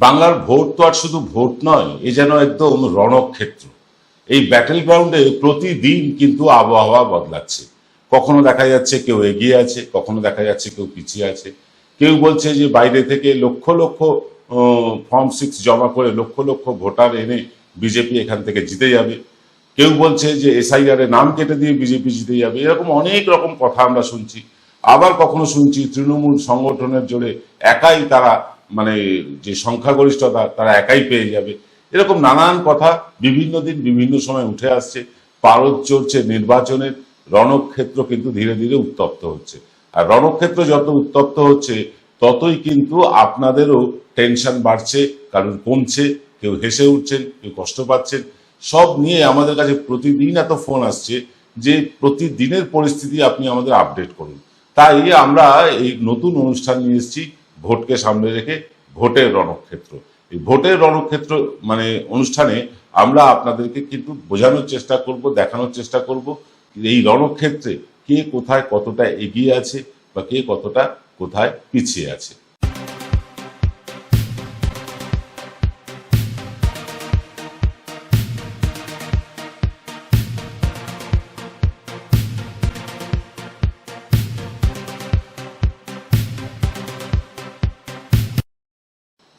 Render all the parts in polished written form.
বাংলার ভোট তো আর শুধু ভোট নয়, এ যেন একদম রণক্ষেত্র। এই ব্যাটেল গ্রাউন্ডে প্রতিদিন কিন্তু আবহাওয়া বদলাচ্ছে। কখনো দেখা যাচ্ছে কেউ এগিয়ে আছে, কখনো দেখা যাচ্ছে কেউ পিছিয়ে আছে। কেউ বলছে যে বাইরে থেকে লক্ষ লক্ষ ফর্ম 6 জমা করে লক্ষ লক্ষ ভোটার এনে বিজেপি এখান থেকে জিতে যাবে। কেউ বলছে যে এসআইআর এর নাম কেটে দিয়ে বিজেপি জিতে যাবে। এরকম অনেক রকম কথা আমরা শুনছি। আবার কখনো শুনছি তৃণমূল সংগঠনের জোরে একাই তারা, মানে যে সংখ্যাগরিষ্ঠতা তারা একাই পেয়ে যাবে। এরকম নানান কথা বিভিন্ন দিন বিভিন্ন সময় উঠে আসছে। পারদ চড়ছে নির্বাচনের, রণক্ষেত্র কিন্তু ধীরে ধীরে উত্তপ্ত হচ্ছে। আর রণক্ষেত্র যত উত্তপ্ত হচ্ছে ততই কিন্তু আপনাদেরও টেনশন বাড়ছে, কারণ কমছে, কেউ হেসে উঠছেন, কেউ কষ্ট পাচ্ছেন। সব নিয়ে আমাদের কাছে প্রতিদিন এত ফোন আসছে যে প্রতিদিনের পরিস্থিতি আপনি আমাদের আপডেট করুন। তাই আমরা এই নতুন অনুষ্ঠান নিয়ে এসেছি, ভোটকে সামনে রেখে ভোটের রণক্ষেত্র। এই ভোটের রণক্ষেত্র মানে অনুষ্ঠানে আমরা আপনাদেরকে কিন্তু বোঝানোর চেষ্টা করব, দেখানোর চেষ্টা করব এই রণক্ষেত্রে কে কোথায় কতটা এগিয়ে আছে বা কে কতটা কোথায় পিছিয়ে আছে।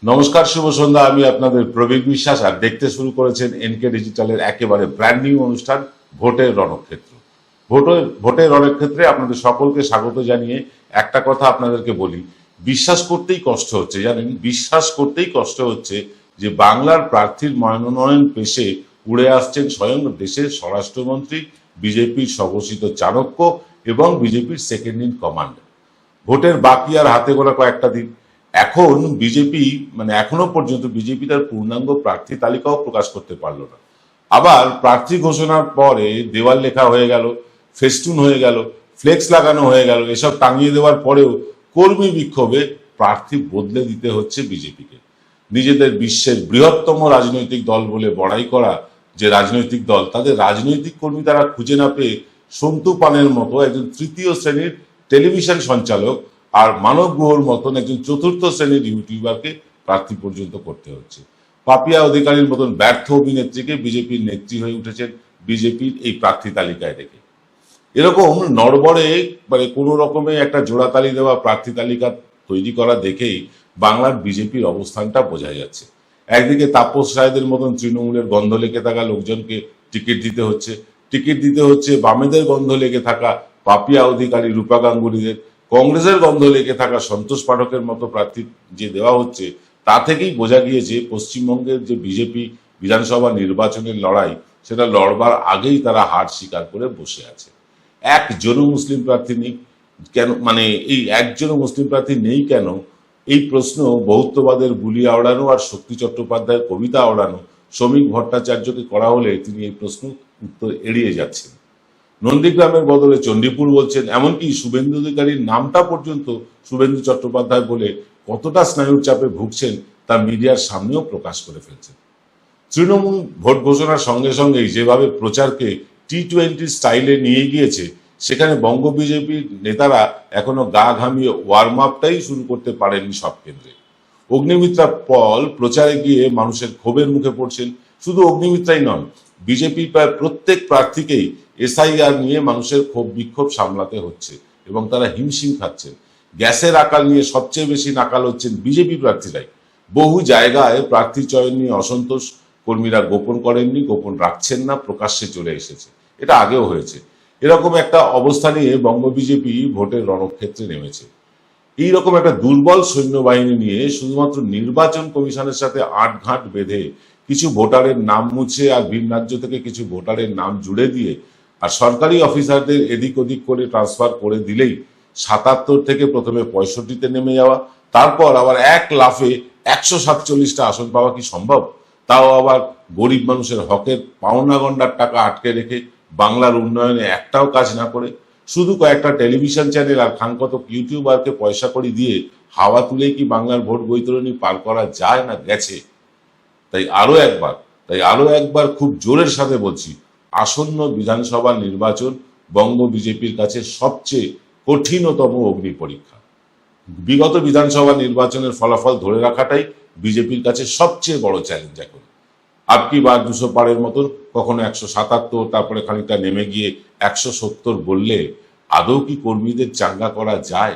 নমস্কার, শুভ সন্ধ্যা। আমি আপনাদের প্রবীর বিশ্বাস, আর দেখতে শুরু করেছেন এনকে ডিজিটালের একেবারে ব্র্যান্ড নিউ অনুষ্ঠান ভোটের রণক্ষেত্র। ভোটের রণক্ষেত্রে আপনাদের সকলকে স্বাগত জানিয়ে একটা কথা আপনাদেরকে বলি, বিশ্বাস করতেই কষ্ট হচ্ছে, জানেন, বিশ্বাস করতেই কষ্ট হচ্ছে যে বাংলার প্রার্থীর মনোনয়ন পেশে উড়ে আসছেন স্বয়ং দেশের স্বরাষ্ট্রমন্ত্রী, বিজেপির স্বঘোষিত চাণক্য এবং বিজেপির সেকেন্ড ইন কমান্ড। ভোটের বাকি আর হাতে গোনা কয়েকটা দিন। এখন বিজেপি, মানে এখনো পর্যন্ত বিজেপি তার পূর্ণাঙ্গ প্রার্থী তালিকাও প্রকাশ করতে পারলো না। আবার প্রার্থী ঘোষণার পরে দেওয়াল লেখা হয়ে গেল, ফেস্টুন হয়ে গেল, ফ্লেক্স লাগানো হয়ে গেল, এসব টাঙিয়ে দেওয়ার পরেও কর্মী বিক্ষোভে প্রার্থী বদলে দিতে হচ্ছে বিজেপিকে। নিজেদের বিশ্বের বৃহত্তম রাজনৈতিক দল বলে বড়াই করা যে রাজনৈতিক দল, তাদের রাজনৈতিক কর্মী তারা খুঁজে না পেয়ে সন্তু পানের মতো একজন তৃতীয় শ্রেণীর টেলিভিশন সঞ্চালক আর মানব গুহর মতন একজন চতুর্থ শ্রেণীর ইউটিউবারকে প্রার্থী পর্যন্ত করতে হচ্ছে। পাপিয়া অধিকারীর মতন ব্যর্থ অভিনেত্রীকে বিজেপির নেত্রী হয়ে উঠেছেন বিজেপির এই প্রার্থী তালিকায় রেখে। এরকম নড়বড়ে, মানে কোনো রকমে একটা জোড়াতালি দেওয়া প্রার্থী তালিকা তৈরি করা দেখেই বাংলার বিজেপির অবস্থানটা বোঝা যাচ্ছে। একদিকে তাপস রায়দের মতন তৃণমূলের গন্ধ লেগে থাকা লোকজনকে টিকিট দিতে হচ্ছে বামেদের গন্ধ লেগে থাকা পাপিয়া অধিকারী, রূপা গাঙ্গুলিদের, কংগ্রেসের গন্ধ লেগে থাকা সন্তোষ পাঠকের মতো প্রার্থী যে দেওয়া হচ্ছে, তা থেকেই বোঝা গিয়েছে পশ্চিমবঙ্গের যে বিজেপি বিধানসভা নির্বাচনের লড়াই, সেটা লড়বার আগেই তারা হার স্বীকার করে বসে আছে। একজনও মুসলিম প্রার্থী নেই কেন, মানে এই একজনও মুসলিম প্রার্থী নেই কেন, এই প্রশ্ন বহুত্ববাদের বুলি আওড়ানো আর শক্তি চট্টোপাধ্যায়ের কবিতা আওড়ানো শ্রমিক ভট্টাচার্যকে করা হলে তিনি এই প্রশ্ন উত্তর এড়িয়ে যাচ্ছেন। নন্দীগ্রামের বদলে চণ্ডীপুর বলছেন, এমনকি শুভেন্দু অধিকারীর নামটা পর্যন্ত শুভেন্দু চট্টোপাধ্যায় বলে কতটা স্নায়ুর চাপে ভুগছেন তা মিডিয়ার সামনেও প্রকাশ করে ফেলছেন। তৃণমূল ভোট ঘোষণার সঙ্গে সঙ্গেই যেভাবে প্রচারকে T20 স্টাইলে নিয়ে গিয়েছে, সেখানে বঙ্গ বিজেপির নেতারা এখনো গা ঘামিয়ে ওয়ার্ম আপটাই শুরু করতে পারেননি সব কেন্দ্রে। অগ্নিমিত্রা পল প্রচারে গিয়ে মানুষের ক্ষোভের মুখে পড়ছেন। শুধু অগ্নিমিত্রাই নন, বিজেপির প্রায় প্রত্যেক প্রার্থীকেই এসআইআর নিয়ে মানুষের ক্ষোভ বিক্ষোভ সামলাতে হচ্ছে এবং তারা হিমশিম খাচ্ছেন। গ্যাসের আকাল নিয়ে সবচেয়ে বেশি নাকাল হচ্ছেন বিজেপি প্রার্থীরাই। বহু জায়গায় প্রার্থী চয়ন নিয়ে অসন্তোষ, কর্মীরা গোপন করেননি, গোপন রাখছেন না, প্রকাশ্যে চলে এসেছে। এটা আগেও হয়েছে। এরকম একটা অবস্থা নিয়ে বঙ্গ বিজেপি ভোটের রণক্ষেত্রে নেমেছে। এইরকম একটা দুর্বল সৈন্যবাহিনী নিয়ে শুধুমাত্র নির্বাচন কমিশনের সাথে আঁটঘাঁট বেঁধে কিছু ভোটারের নাম মুছে আর ভিন রাজ্য থেকে কিছু ভোটারের নাম জুড়ে দিয়ে আর সরকারি অফিসারদের এদিক ওদিক করে ট্রান্সফার করে দিলেই ৭৭ থেকে প্রথমে ৬৫-তে নেমে যাওয়া, তারপর আবার এক লাফে ১৪৭টা আসন পাওয়া কি সম্ভব? তাও আবার গরিব মানুষের হকের পাওনা গন্ডার টাকা আটকে রেখে, বাংলার উন্নয়নে একটাও কাজ না করে, শুধু কয়েকটা টেলিভিশন চ্যানেল আর খানকতক ইউটিউবারকে পয়সা করে দিয়ে হাওয়া তুলেই কি বাংলার ভোট বৈতরণী পার করা যায় না গেছে? তাই আরো একবার খুব জোরের সাথে বলছি, আসন্ন বিধানসভা নির্বাচন বঙ্গ বিজেপির কাছে সবচেয়ে কঠিনতম অগ্নি পরীক্ষা। বিগত বিধানসভা নির্বাচনের ফলাফল ধরে রাখাটাই বিজেপির কাছে সবচেয়ে বড় চ্যালেঞ্জ এখন। আপকি বার 200 পারের মতন, কখনো 177, তারপরে খানিকটা নেমে গিয়ে 170 বললে আদৌ কি কর্মীদের চাঙ্গা করা যায়?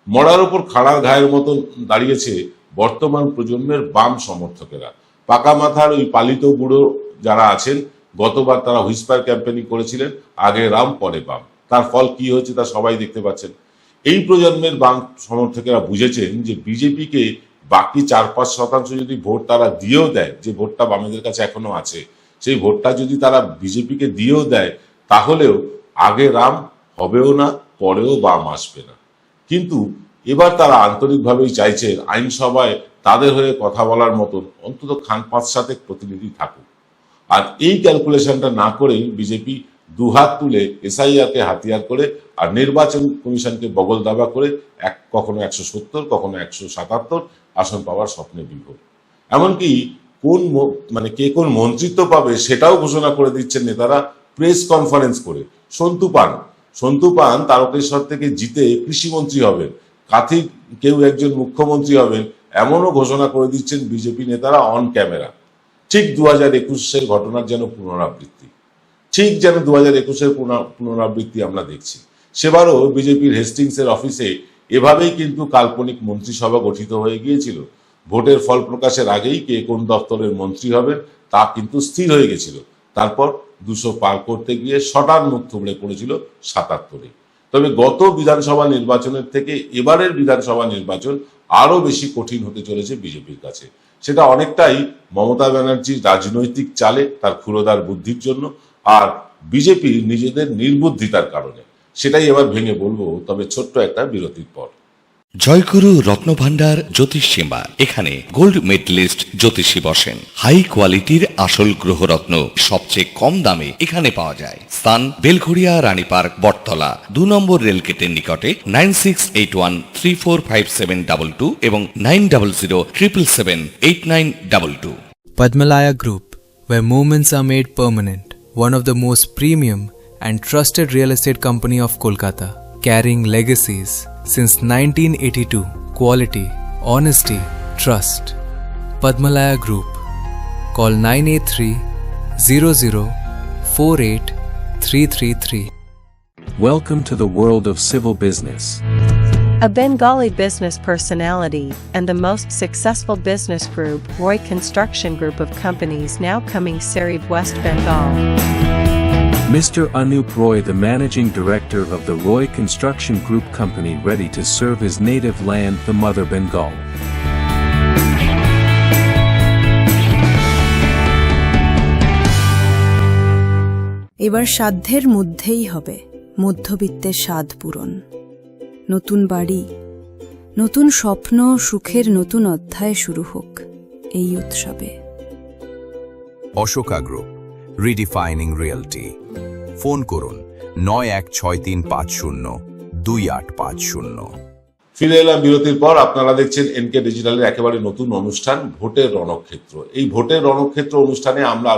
মরার ওপর খাড়া ঘায়ের মতন দাঁড়িয়েছে বর্তমান প্রজন্মের বাম সমর্থকেরা। পাকা মাথার ওই পালিত বুড়ো যারা আছেন, গতবার তারা হুইসপার ক্যাম্পেনিং করেছিলেন, আগে রাম পরে বাম। তার ফল কি হয়েছে তা সবাই দেখতে পাচ্ছেন। এই প্রজন্মের বাম সমর্থকেরা বুঝেছেন যে বিজেপিকে বাকি 4-5% যদি ভোট তারা দিয়েও দেয়, যে ভোটটা বামেদের কাছে এখনো আছে, সেই ভোটটা যদি তারা বিজেপিকে দিয়েও দেয়, তাহলেও আগে রাম হবেও না, পরেও বাম আসবে না। কিন্তু এবার তারা আন্তরিকভাবেই চাইছেন আইনসভায় তাদের হয়ে কথা বলার মতন অন্তত খান 5-7 প্রতিনিধি থাকুক। আর এই ক্যালকুলেশনটা না করেই বিজেপি দুহাত তুলে এসআইআরকে হাতিয়ার করে আর নির্বাচন কমিশনকে বগল দাবা করে কখনো 170, কখনো 177 আসন পাওয়ার স্বপ্নে বিভোর। এমনকি কে কোন মন্ত্রিত্ব পাবে সেটাও ঘোষণা করে দিচ্ছেন নেতারা প্রেস কনফারেন্স করে। সন্তু পান তারকেশ্বর থেকে জিতে কৃষিমন্ত্রী হবেন, কাথি কেউ একজন মুখ্যমন্ত্রী হবেন, এমনও ঘোষণা করে দিচ্ছেন বিজেপি নেতারা অন ক্যামেরা। ঠিক 2021-এর ঘটনার যেন পুনরাবৃত্তি, ঠিক যেন 2021-এর পুনরাবৃত্তি আমরা দেখছি। সেবারও বিজেপির হেস্টিংসের অফিসে এভাবেই কিন্তু কাল্পনিক মন্ত্রিসভা গঠিত হয়ে গিয়েছিল। ভোটের ফল প্রকাশের আগেই কে কোন দপ্তরের মন্ত্রী হবেন তা কিন্তু স্থির হয়ে গেছিল। তারপর 200 পার করতে গিয়ে শটান মুখ থুবড়ে পড়েছিল 77-এ। তবে গত বিধানসভা নির্বাচনের থেকে এবারের বিধানসভা নির্বাচন আরো বেশি কঠিন হতে চলেছে বিজেপির কাছে। সেটা অনেকটাই মমতা ব্যানার্জির রাজনৈতিক চালে, তার ক্ষুরোদার বুদ্ধির জন্য, আর বিজেপির নিজেদের নির্বুদ্ধিতার কারণে। সেটাই এবার ভেঙে বলবো, তবে ছোট্ট একটা বিরতির পর। জয়গুরু রত্নভান্ডার জ্যোতিষ চেম্বার, এখানে গোল্ড মেডেলিস্ট জ্যোতিষী বসেন। হাই কোয়ালিটির আসল গ্রহরত্ন সবচেয়ে কম দামে এখানে পাওয়া যায়। স্থান বেলঘড়িয়া রানীপার্ক, বটতলা, 2 নম্বর রেলগেটের নিকটে। 9681345722 এবং 9007778922। Padmalaya Group, where moments are made permanent. One of the most premium and trusted real estate company of Kolkata, carrying legacies since 1982. Quality, honesty, trust. Padmalaya Group. Call 983-00-48333. Welcome to the world of civil business. A Bengali business personality and the most successful business group, Roy Construction Group of companies, now coming Sarib, West Bengal. Mr. Anup Roy, the managing director of the Roy Construction Group company, ready to serve his native land, the mother Bengal. এবার সাধ্যের মধ্যেই হবে মধ্যবিত্তের স্বাদ পূরণ। নতুন বাড়ি, নতুন স্বপ্ন, সুখের নতুন অধ্যায় শুরু হোক এই উৎসবে। Ashoka group, রিডিফাইনিং realty. ফোন করুন 9163502850। ফিরে এলাম বিরতির পর। আপনারা দেখছেন এনকে ডিজিটালের একেবারে নতুন অনুষ্ঠান ভোটের রণক্ষেত্র। এই ভোটের রণক্ষেত্র অনুষ্ঠানে আমরা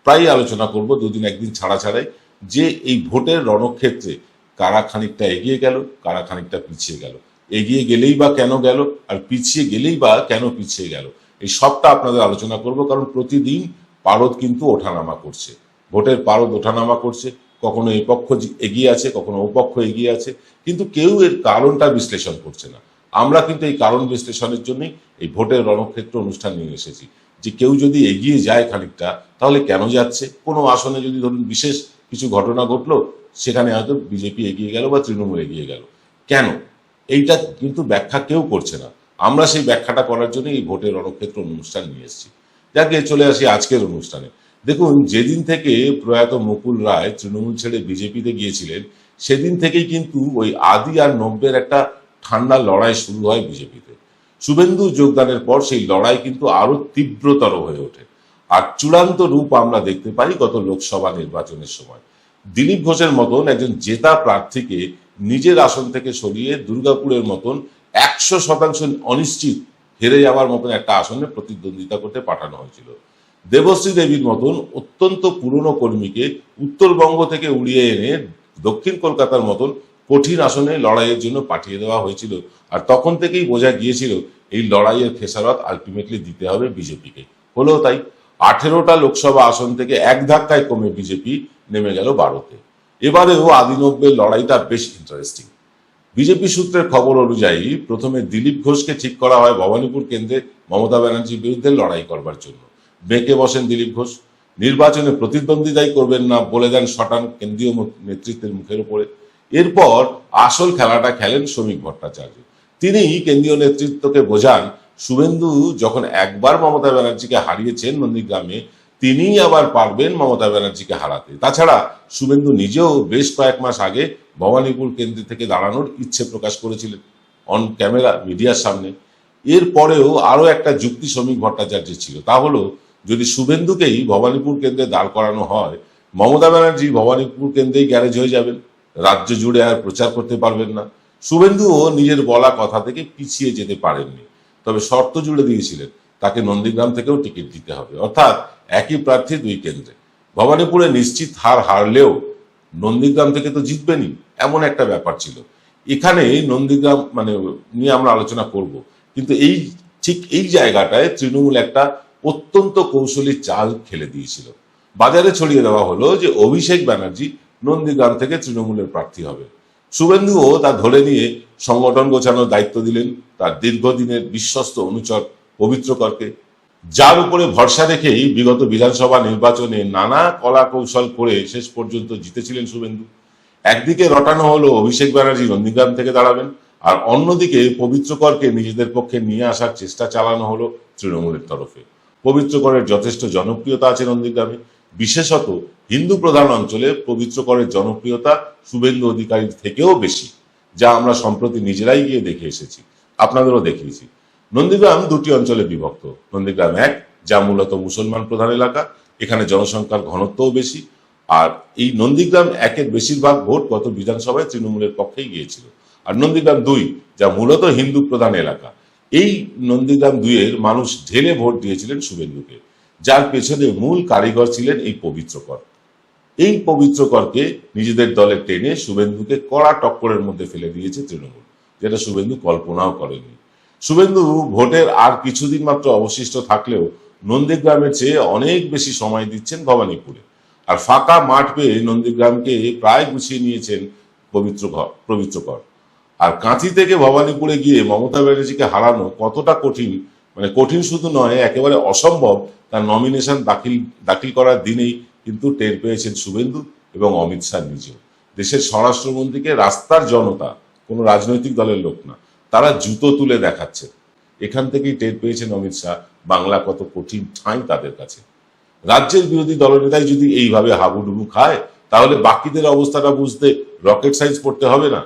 প্রায় আলোচনা করব 2 দিন 1 দিন ছাড়া ছাড়াই, যে এই ভোটের রণক্ষেত্রে কারা খানিকটা এগিয়ে গেল, কারা খানিকটা পিছিয়ে গেল, এগিয়ে গেলেই বা কেন গেল, আর পিছিয়ে গেলেই বা কেন পিছিয়ে গেল, এই সবটা আপনাদের আলোচনা করব। কারণ প্রতিদিন পারদ কিন্তু ওঠানামা করছে, ভোটের পারদ ওঠানামা করছে। কখনো এই পক্ষ এগিয়ে আছে, কখনো ও পক্ষ এগিয়ে আছে, কিন্তু কেউ এর কারণটা বিশ্লেষণ করছে না। আমরা কিন্তু এই কারণ বিশ্লেষণের জন্যই এই ভোটের রণক্ষেত্র অনুষ্ঠান নিয়ে এসেছি। যে কেউ যদি এগিয়ে যায় খানিকটা, তাহলে কেন যাচ্ছে? কোনো আসনে যদি ধরুন বিশেষ কিছু ঘটনা ঘটলো, সেখানে হয়তো বিজেপি এগিয়ে গেল বা তৃণমূল এগিয়ে গেল, কেন? এইটা কিন্তু ব্যাখ্যা কেউ করছে না। আমরা সেই ব্যাখ্যাটা করার জন্য এই ভোটের রণক্ষেত্র অনুষ্ঠান নিয়ে এসেছি। যাকে চলে আসি আজকের অনুষ্ঠানে। দেখুন, যেদিন থেকে প্রয়াত মুকুল রায় তৃণমূল ছেড়ে বিজেপিতে গিয়েছিলেন, সেদিন থেকেই কিন্তু ওই আদি আর নব্যের একটা ঠান্ডা লড়াই শুরু হয় বিজেপিতে। শুভেন্দু যোগদানের পর সেই লড়াই কিন্তু আরো তীব্রতর হয়ে ওঠে। আর চূড়ান্ত রূপ আমরা দেখতে পাই গত লোকসভা নির্বাচনের সময়। দিলীপ ঘোষের মতন একজন জেতা প্রার্থীকে নিজের আসন থেকে সরিয়ে দুর্গাপুরের মতন 100% অনিশ্চিত হেরে যাওয়ার মতন একটা আসনে প্রতিদ্বন্দ্বিতা করতে পাঠানো হয়েছিল। দেবশ্রী দেবীর মতন অত্যন্ত পুরনো কর্মীকে উত্তরবঙ্গ থেকে উড়িয়ে এনে দক্ষিণ কলকাতার মতন কঠিন আসনে লড়াইয়ের জন্য পাঠিয়ে দেওয়া হয়েছিল। আর তখন থেকেই বোঝা গিয়েছিল এই লড়াইয়ের খেসারত আলটিমেটলি দিতে হবে বিজেপিকে। হলো তাই, 18টা লোকসভা আসন থেকে এক ধাক্কায় কমে বিজেপি নেমে গেল 12তে। এবারেও আদি 90-এর লড়াইটা বেশ ইন্টারেস্টিং। বিজেপি সূত্রের খবর অনুযায়ী প্রথমে দিলীপ ঘোষকে ঠিক করা হয় ভবানীপুর কেন্দ্রে মমতা ব্যানার্জির বিরুদ্ধে লড়াই করবার জন্য। বেঁকে বসেন দিলীপ ঘোষ, নির্বাচনে প্রতিদ্বন্দ্বিতাই করবেন না বলে দেন শটান কেন্দ্রীয় নেতৃত্বের মুখের উপরে। এরপর আসল খেলাটা খেলেন শ্রমিক ভট্টাচার্য। তিনি কেন্দ্রীয় নেতৃত্বকে বোঝান শুভেন্দু যখন একবার মমতা ব্যানার্জিকে হারিয়েছেন নন্দীগ্রামে, তিনিই আবার পারবেন মমতা ব্যানার্জিকে হারাতে। তাছাড়া শুভেন্দু নিজেও বেশ কয়েক মাস আগে ভবানীপুর কেন্দ্র থেকে দাঁড়ানোর ইচ্ছে প্রকাশ করেছিলেন অন ক্যামেরা মিডিয়ার সামনে। এরপরেও আরো একটা যুক্তি শ্রমিক ভট্টাচার্যের ছিল, তা হলো যদি শুভেন্দুকেই ভবানীপুর কেন্দ্রে দাঁড় করানো হয়, মমতা ব্যানার্জি ভবানীপুর কেন্দ্রেই গ্যারেজ হয়ে যাবেন, রাজ্য জুড়ে আর প্রচার করতে পারবেন না। শুভেন্দুও নিজের বলা কথা থেকে পিছিয়ে যেতে পারেননি, তবে শর্ত জুড়ে দিয়েছিলেন তাকে নন্দীগ্রাম থেকেও টিকিট দিতে হবে, অর্থাৎ একই প্রার্থী দুই কেন্দ্রে। ভবানীপুরে নিশ্চিত হারলেও নন্দীগ্রাম থেকে তো জিতবেনই, এমন একটা ব্যাপার ছিল। এখানে নন্দীগ্রাম নিয়ে আমরা আলোচনা করব, কিন্তু ঠিক এই জায়গাটায় তৃণমূল একটা অত্যন্ত কৌশলী চাল খেলে দিয়েছিল। বাজারে ছড়িয়ে দেওয়া হলো যে অভিষেক ব্যানার্জি নন্দীগ্রাম থেকে তৃণমূলের প্রার্থী হবে। শুভেন্দুও তা ধরে নিয়ে সংগঠন গোছানোর দায়িত্ব দিলেন তার দীর্ঘদিনের বিশ্বস্ত অনুচর পবিত্রকরকে, যার উপরে ভরসা রেখেই বিগত বিধানসভা নির্বাচনে নানা কলা কৌশল করে শেষ পর্যন্ত জিতেছিলেন শুভেন্দু। একদিকে রটানো হলো অভিষেক ব্যানার্জি নন্দীগ্রাম থেকে দাঁড়াবেন, আর অন্যদিকে পবিত্রকরকে নিজেদের পক্ষে নিয়ে আসার চেষ্টা চালানো হলো তৃণমূলের তরফে। পবিত্রকরের যথেষ্ট জনপ্রিয়তা আছে নন্দীগ্রামে, বিশেষত হিন্দু প্রধান অঞ্চলে পবিত্রকরের জনপ্রিয়তা শুভেন্দু অধিকারীর থেকেও বেশি, যা আমরা সম্প্রতি নিজেরাই গিয়ে দেখে এসেছি, আপনাদেরও দেখিয়েছি। নন্দীগ্রাম দুটি অঞ্চলে বিভক্ত। নন্দীগ্রাম 1, যা মূলত মুসলমান প্রধান এলাকা, এখানে জনসংখ্যার ঘনত্বও বেশি, আর এই নন্দীগ্রাম 1-এর বেশিরভাগ ভোট গত বিধানসভায় তৃণমূলের পক্ষেই গিয়েছিল। আর নন্দীগ্রাম 2, যা মূলত হিন্দু প্রধান এলাকা, এই নন্দীগ্রাম 2-এর মানুষ ঢেলে ভোট দিয়েছিলেন শুভেন্দুকে, যার পেছনে মূল কারিগর ছিলেন এই পবিত্রকর। এই পবিত্রকরকে নিজেদের দলে টেনে শুভেন্দুকে কড়া টক্করের মধ্যে ফেলে দিয়েছে তৃণমূল, যেটা শুভেন্দু কল্পনাও করেনি। শুভেন্দু ভোটের আর কিছুদিন মাত্র অবশিষ্ট থাকলেও নন্দীগ্রামের চেয়ে অনেক বেশি সময় দিচ্ছেন ভবানীপুরে, আর ফাঁকা মাঠ পেয়ে নন্দীগ্রামকে প্রায় গুছিয়ে নিয়েছেন পবিত্রকর। আর কাঁথি থেকে ভবানীপুরে গিয়ে মমতা ব্যানার্জিকে হারানো কতটা কঠিন, কঠিন শুধু নয়, একেবারে অসম্ভব, তার নমিনেশন দাখিল করার দিনেই কিন্তু টের পেয়েছেন শুভেন্দু এবং অমিত শাহ নিজেও। দেশের স্বরাষ্ট্রমন্ত্রীকে রাস্তার জনতা, কোনো রাজনৈতিক দলের লোক না, তারা জুতো তুলে দেখাচ্ছে। এখান থেকেই টের পেয়েছেন অমিত শাহ বাংলা কত কঠিন ঠাঁই তাদের কাছে। রাজ্যের বিরোধী দলনেতাই যদি এইভাবে হাবুডুবু খায়, তাহলে বাকিদের অবস্থাটা বুঝতে রকেট সায়েন্স পড়তে হবে না।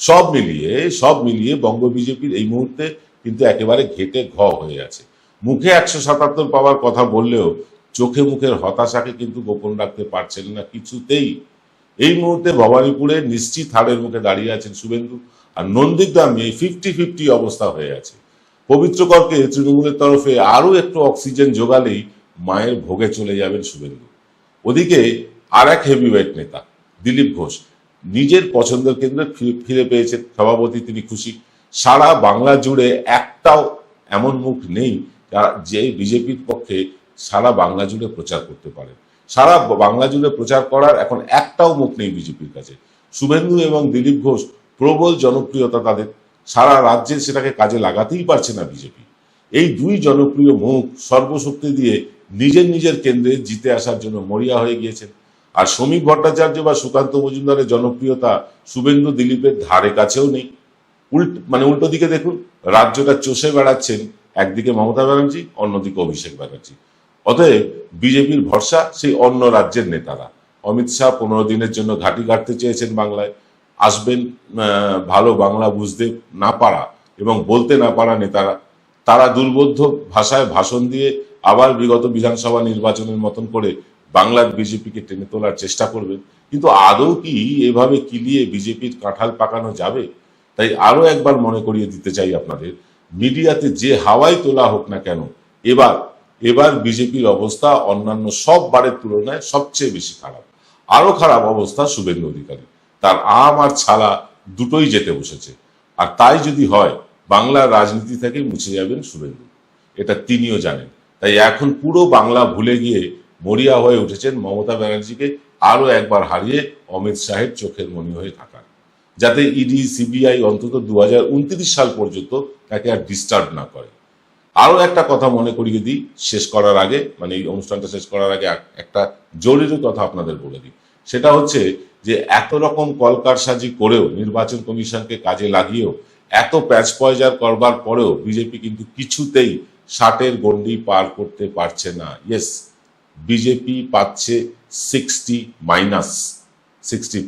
সব মিলিয়ে বঙ্গ বিজেপির এই মুহূর্তে কিন্তু একেবারে ঘেটে ঘ হয়ে আছে। মুখে 177 পাওয়ার কথা বললেও চোখে মুখের হতাশাকে কিন্তু গোপন রাখতে পারছেন না কিছুতেই। এই মুহূর্তে ভবানীপুরে নিশ্চিত হারের মুখে দাঁড়িয়ে আছেন শুভেন্দু, আর নন্দীগ্রামে 50-50 অবস্থা হয়ে আছে। পবিত্রকরকে তৃণমূলের তরফে আরো একটু অক্সিজেন যোগালেই মায়ের ভোগে চলে যাবেন শুভেন্দু। ওদিকে আর এক হেভিওয়েট নেতা দিলীপ ঘোষ নিজের পছন্দের কেন্দ্রে ফিরে পেয়েছেন সভাপতি, তিনি খুশি। সারা বাংলা জুড়ে একটাও এমন মুখ নেই যে বিজেপির পক্ষে সারা বাংলা জুড়ে প্রচার করতে পারে। সারা বাংলা জুড়ে প্রচার করার এখন একটাও মুখ নেই বিজেপির কাছে। শুভেন্দু এবং দিলীপ ঘোষ প্রবল জনপ্রিয়তা তাদের, সারা রাজ্যে সেটাকে কাজে লাগাতেই পারছে না বিজেপি। এই দুই জনপ্রিয় মুখ সর্বশক্তি দিয়ে নিজের কেন্দ্রে জিতে আসার জন্য মরিয়া হয়ে গিয়েছেন। আর শ্রমিক ভট্টাচার্য বা সুকান্ত মজুমদারের জনপ্রিয়তা শুভেন্দু দিলীপের ধারে কাছেও নেই। উল্টো দিকে দেখুন, রাজ্যটা চষে বেড়াচ্ছেন একদিকে মমতা ব্যানার্জি, অন্যদিকে অভিষেক ব্যানার্জি। অতএব বিজেপির ভরসা সেই অন্য রাজ্যের নেতারা। অমিত শাহ 15 দিনের জন্য ঘাঁটি গাড়তে চেয়েছেন বাংলায়, আসবেন ভালো বাংলা বুঝতে না পারা এবং বলতে না পারা নেতারা। তারা দুর্বোধ্য ভাষায় ভাষণ দিয়ে আবার বিগত বিধানসভা নির্বাচনের মতন করে বাংলার বিজেপিকে টেনে তোলার চেষ্টা করবেন। কিন্তু আদৌ কি এভাবে কিলিয়ে বিজেপির কাঁঠাল পাকানো যাবে? তাই আরো একবার মনে করিয়ে দিতে চাই আপনাদের, মিডিয়াতে যে হাওয়াই তোলা হোক না কেন, এবার বিজেপির অবস্থা অন্যান্য সব বারের তুলনায় সবচেয়ে বেশি খারাপ। আরো খারাপ অবস্থা শুভেন্দু অধিকারী। তার আম আর ছালা দুটোই যেতে বসেছে। আর তাই যদি হয়, বাংলার রাজনীতি থেকে মুছে যাবেন শুভেন্দু, এটা তিনিও জানেন। তাই এখন পুরো বাংলা ভুলে গিয়ে মরিয়া হয়ে উঠেছেন মমতা ব্যানার্জিকে আরো একবার হারিয়ে অমিত শাহের চোখের মণি হয়ে থাকার, যাতে ইডি সিবিআই অন্তত 2029 সাল পর্যন্ত তাকে আর ডিস্টার্ব না করে। আরো একটা কথা মনে করিয়ে দিই শেষ করার আগে, মানে এই অনুষ্ঠানটা শেষ করার আগে একটা জরুরি কথা আপনাদের বলে দিই। সেটা হচ্ছে যে এত রকম কলকারসাজি করেও, নির্বাচন কমিশনকে কাজে লাগিয়েও, এত প্যাচ পয়জার করবার পরেও বিজেপি কিন্তু কিছুতেই 60-এর গন্ডি পার করতে পারছে না। ইয়েস, বিজেপি পাচ্ছে 60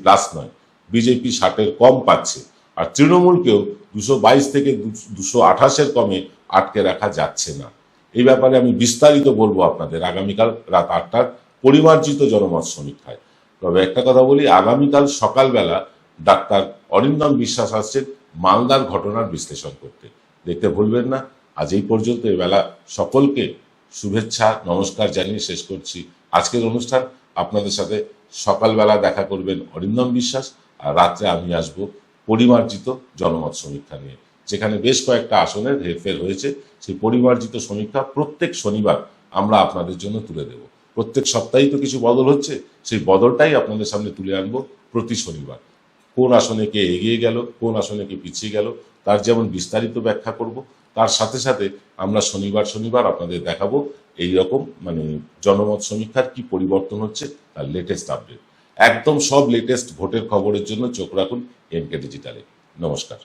প্লাস নয়, বিজেপি 60-এর কম পাচ্ছে। আর তৃণমূলকেও 222 থেকে 228-এর কমে আটকে রাখা যাচ্ছে না। এই ব্যাপারে আমি বিস্তারিত বলবো আপনাদের আগামীকাল রাত 8টার পরিমার্জিত জনমত সমীক্ষায়। তবে একটা কথা বলি, আগামীকাল সকালবেলা ডাক্তার অরিন্দম বিশ্বাস আসছেন মালদার ঘটনার বিশ্লেষণ করতে, দেখতে ভুলবেন না। আজ এই পর্যন্ত, এবেলা সকলকে শুভেচ্ছা নমস্কার জানিয়ে শেষ করছি আজকের অনুষ্ঠান। আপনাদের সাথে সকালবেলা দেখা করবেন অরিন্দম বিশ্বাস, আর রাত্রে আমি আসব পরিমার্জিত জনমত সমীক্ষা নিয়ে, যেখানে বেশ কয়েকটা আসনের হেরফের হয়েছে। সেই পরিমার্জিত সমীক্ষা প্রত্যেক শনিবার আমরা আপনাদের জন্য তুলে দেব। প্রত্যেক সপ্তাহেই তো কিছু বদল হচ্ছে, সেই বদলটাই আপনাদের সামনে তুলে আনবো প্রতি শনিবার। কোন আসনে কে এগিয়ে গেল, কোন আসনে কে পিছিয়ে গেল, তার যেমন বিস্তারিত ব্যাখ্যা করব, তার সাথে সাথে আমরা শনিবার আপনাদের দেখাবো এই রকম মানে জনমত সমীক্ষার কি পরিবর্তন হচ্ছে তার লেটেস্ট আপডেট। একদম সব লেটেস্ট ভোটের খবরের জন্য চোখ রাখুন এনকে ডিজিটালে। নমস্কার।